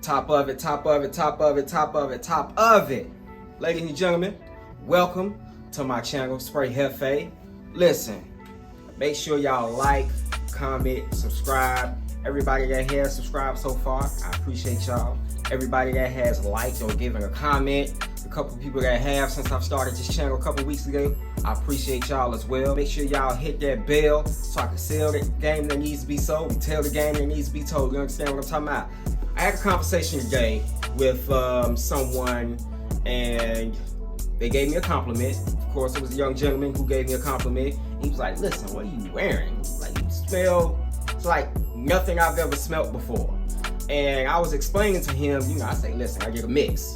Top of it, top of it, top of it, top of it, top of it. Ladies and gentlemen, welcome to my channel, Spre'Jefe. Listen, make sure y'all like, comment, subscribe. Everybody that has subscribed so far, I appreciate y'all. Everybody that has liked or given a comment, a couple of people that have since I've started this channel a couple weeks ago, I appreciate y'all as well. Make sure y'all hit that bell so I can sell the game that needs to be sold and tell the game that needs to be told. You understand what I'm talking about? I had a conversation today with someone, and they gave me a compliment. Of course, it was a young gentleman who gave me a compliment. He was like, "Listen, what are you wearing? Like, you smell, it's like nothing I've ever smelled before." And I was explaining to him, I say, "Listen, I get a mix."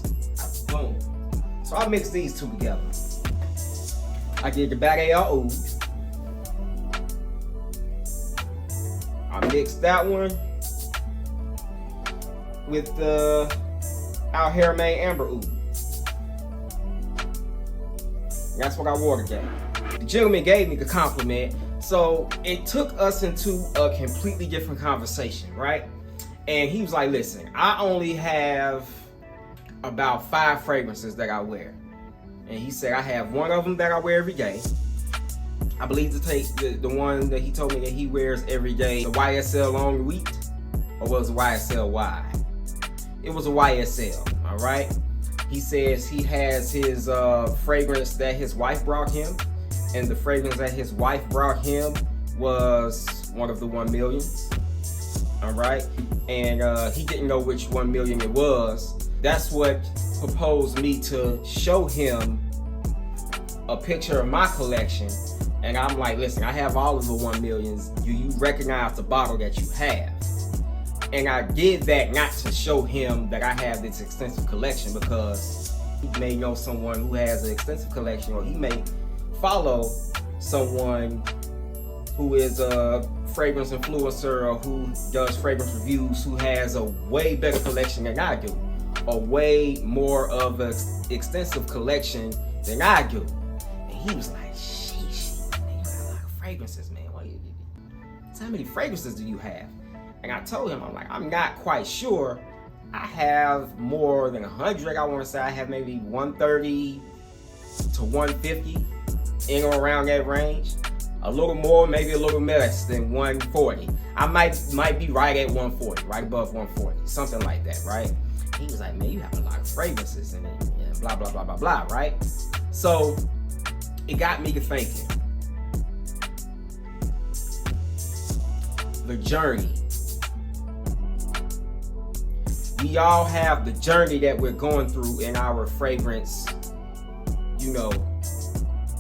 Boom. So I mix these two together. I get the Bag Oud. I mix that one with the Out Here Main Amber Oud. That's what I wore today. The gentleman gave me the compliment, so it took us into a completely different conversation, right? And he was like, "Listen, I only have about 5 fragrances that I wear." And he said, "I have one of them that I wear every day. I believe to take the one that he told me that he wears every day, the YSL Long Wheat, or was it YSL Y? It was a YSL, all right? He says he has his fragrance that his wife brought him, and the fragrance that his wife brought him was one of the 1 millions, all right? And he didn't know which 1 million it was. That's what proposed me to show him a picture of my collection. And I'm like, "Listen, I have all of the 1 millions. Do you recognize the bottle that you have?" And I did that not to show him that I have this extensive collection, because he may know someone who has an extensive collection, or he may follow someone who is a fragrance influencer or who does fragrance reviews who has a way better collection than I do, a way more of an extensive collection than I do. And he was like, "Sheesh, man, you got a lot of fragrances, man. How many fragrances do you have?" And I told him, I'm like, "I'm not quite sure. I have more than 100. I want to say I have maybe 130 to 150, in or around that range. A little more, maybe a little less than 140. I might be right at 140, right above 140, something like that, right?" He was like, "Man, you have a lot of fragrances in it, and blah, blah, blah, blah, blah," right? So it got me to thinking. The journey. We all have the journey that we're going through in our fragrance,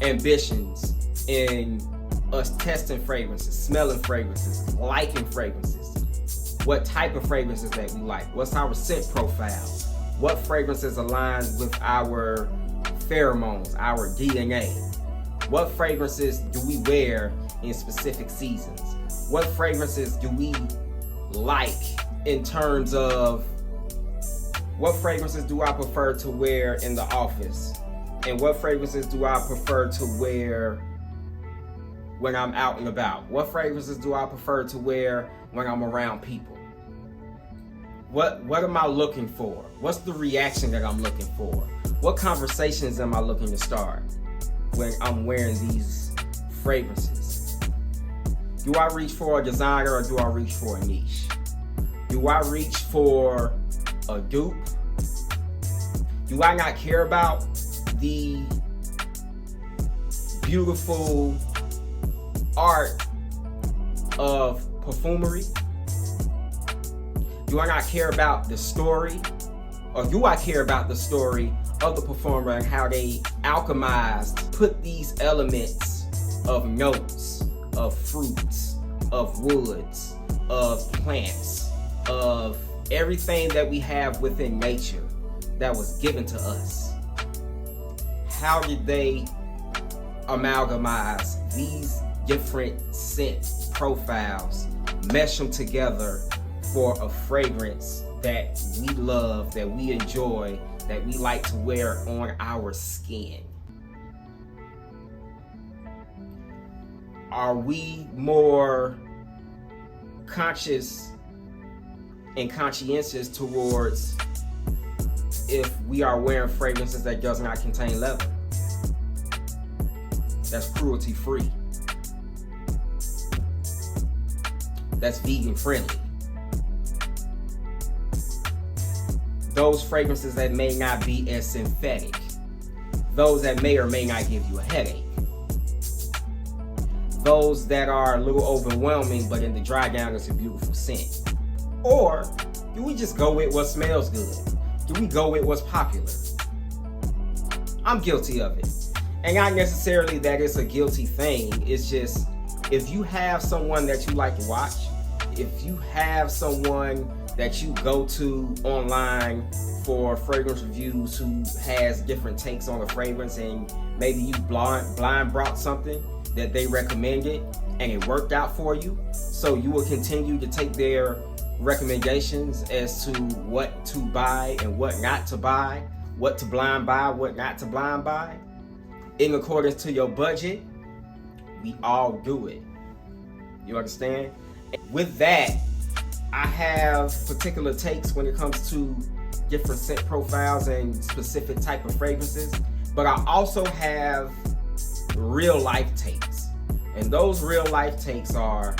ambitions, in us testing fragrances, smelling fragrances, liking fragrances. What type of fragrances that we like? What's our scent profile? What fragrances align with our pheromones, our DNA? What fragrances do we wear in specific seasons? What fragrances do we like in terms of what fragrances do I prefer to wear in the office? And what fragrances do I prefer to wear when I'm out and about? What fragrances do I prefer to wear when I'm around people? What am I looking for? What's the reaction that I'm looking for? What conversations am I looking to start when I'm wearing these fragrances? Do I reach for a designer, or do I reach for a niche? Do I reach for a dupe? Do I not care about the beautiful art of perfumery? Do I not care about the story? Or do I care about the story of the performer and how they alchemized, put these elements of notes, of fruits, of woods, of plants, of everything that we have within nature that was given to us? How did they amalgamize these different scent profiles, mesh them together for a fragrance that we love, that we enjoy, that we like to wear on our skin? Are we more conscious and conscientious towards if we are wearing fragrances that does not contain leather. That's cruelty free. That's vegan friendly. Those fragrances that may not be as synthetic. Those that may or may not give you a headache. Those that are a little overwhelming, but in the dry down it's a beautiful scent. Or do we just go with what smells good? Do we go with what's popular? I'm guilty of it. And not necessarily that it's a guilty thing. It's just, if you have someone that you like to watch, if you have someone that you go to online for fragrance reviews who has different takes on a fragrance, and maybe you blind brought something that they recommended and it worked out for you, so you will continue to take their recommendations as to what to buy and what not to buy, what to blind buy, what not to blind buy, in accordance to your budget. We all do it. You understand? With that, I have particular takes when it comes to different scent profiles and specific type of fragrances, but I also have real life takes. And those real life takes are: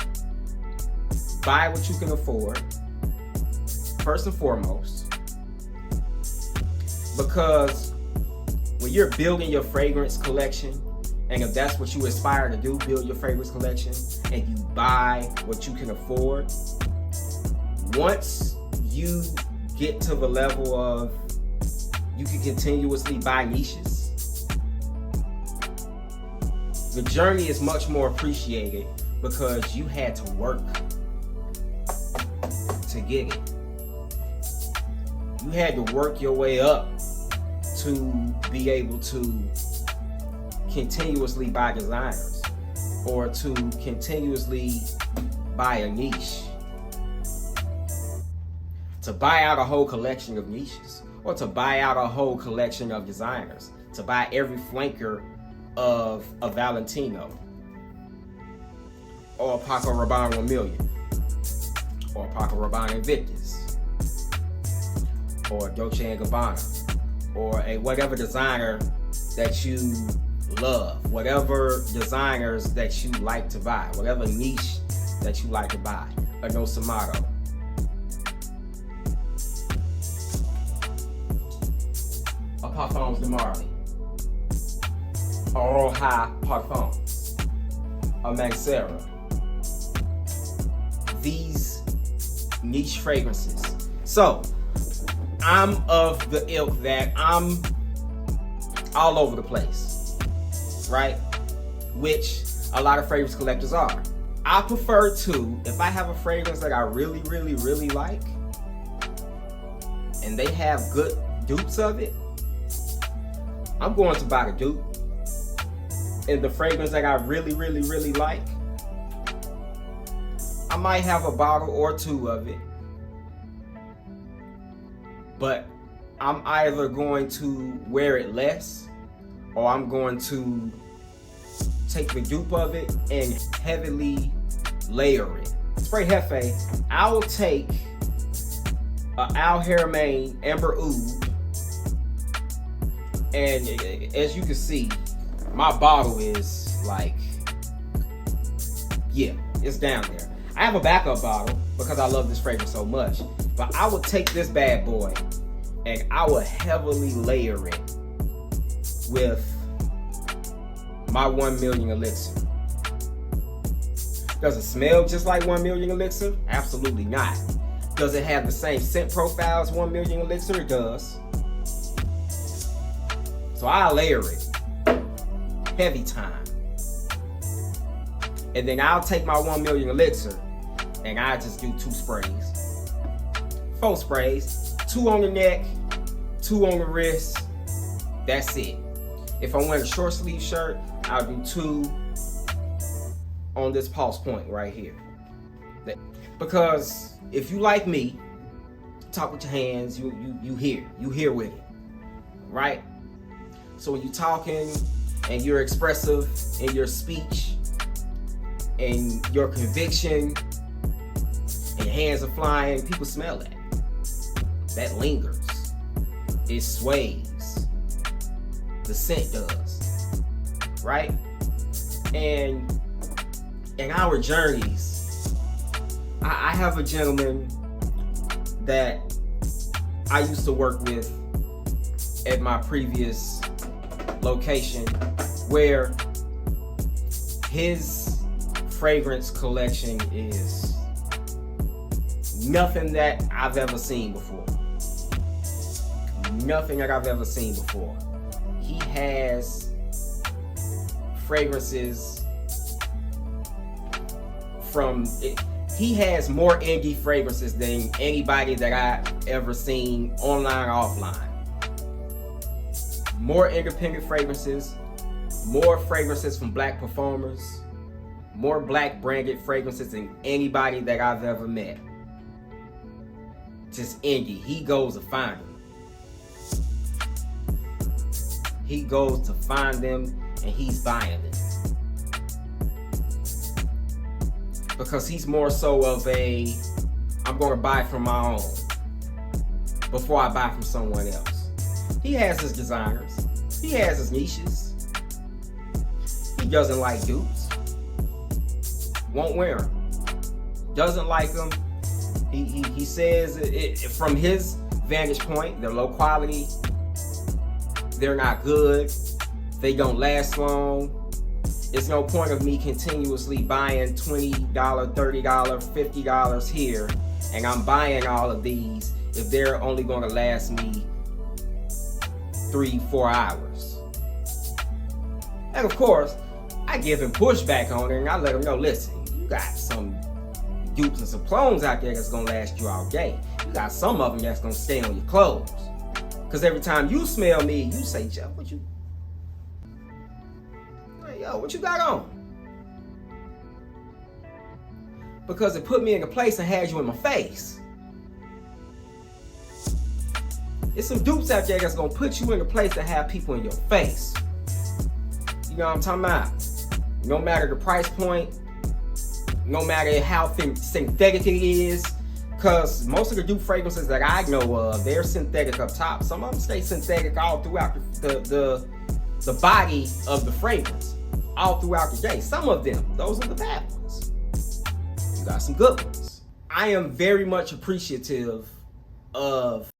buy what you can afford, first and foremost, because when you're building your fragrance collection, and if that's what you aspire to do, build your fragrance collection, and you buy what you can afford, once you get to the level of you can continuously buy niches, the journey is much more appreciated because you had to work to get it. You had to work your way up to be able to continuously buy designers or to continuously buy a niche, to buy out a whole collection of niches, or to buy out a whole collection of designers, to buy every flanker of a Valentino or a Paco Rabanne 1 million or a Paco Rabanne Invictus or Dolce & Gabbana or a whatever designer that you love, whatever designers that you like to buy, whatever niche that you like to buy. A No Samato, a Parfums de Marly, a Roja Parfums, a Mancera. These niche fragrances. So I'm of the ilk that I'm all over the place, right? Which a lot of fragrance collectors are. I prefer to, if I have a fragrance that I really, really, really like, and they have good dupes of it, I'm going to buy the dupe. And the fragrance that I really, really, really like, I might have a bottle or two of it, but I'm either going to wear it less, or I'm going to take the dupe of it and heavily layer it. Spre'Jefe, I will take a Al Haramain Amber Oud, and as you can see, my bottle is like, yeah, it's down there. I have a backup bottle because I love this fragrance so much, but I will take this bad boy and I will heavily layer it with my 1 million elixir. Does it smell just like 1 million elixir? Absolutely not. Does it have the same scent profile as 1 million elixir? It does. So I'll layer it. Heavy time. And then I'll take my 1 million elixir and I just do 2 sprays. 4 sprays. 2 on the neck, 2 on the wrist. That's it. If I'm wearing a short sleeve shirt, I'll do 2 on this pulse point right here. Because if you like me, talk with your hands, you hear with it, right? So when you're talking and you're expressive in your speech and your conviction and your hands are flying, people smell that. That lingers. It sways. The scent does. Right? And in our journeys, I have a gentleman that I used to work with at my previous location, where his fragrance collection is nothing that I've ever seen before. Nothing that I've ever seen before. He has fragrances he has more indie fragrances than anybody that I've ever seen online or offline. More independent fragrances, more fragrances from black performers, more black branded fragrances than anybody that I've ever met. Just indie. He goes to find them. He goes to find them and he's buying them. Because he's more so of I'm going to buy from my own before I buy from someone else. He has his designers. He has his niches. He doesn't like dupes. Won't wear them. Doesn't like them. He says from his vantage point, they're low quality. They're not good. They don't last long. It's no point of me continuously buying $20, $30, $50 here, and I'm buying all of these if they're only going to last me 3-4 hours. And of course, I give him pushback on it, and I let him know, listen, you got some dupes and some clones out there that's going to last you all day. You got some of them that's going to stay on your clothes. Because every time you smell me, you say, Jeff, what you got on? Because it put me in a place and had you in my face. It's some dupes out there that's gonna put you in a place to have people in your face. You know what I'm talking about? No matter the price point, no matter how synthetic it is, because most of the dupe fragrances that I know of, they're synthetic up top. Some of them stay synthetic all throughout the body of the fragrance, all throughout the day. Some of them, those are the bad ones. You got some good ones. I am very much appreciative of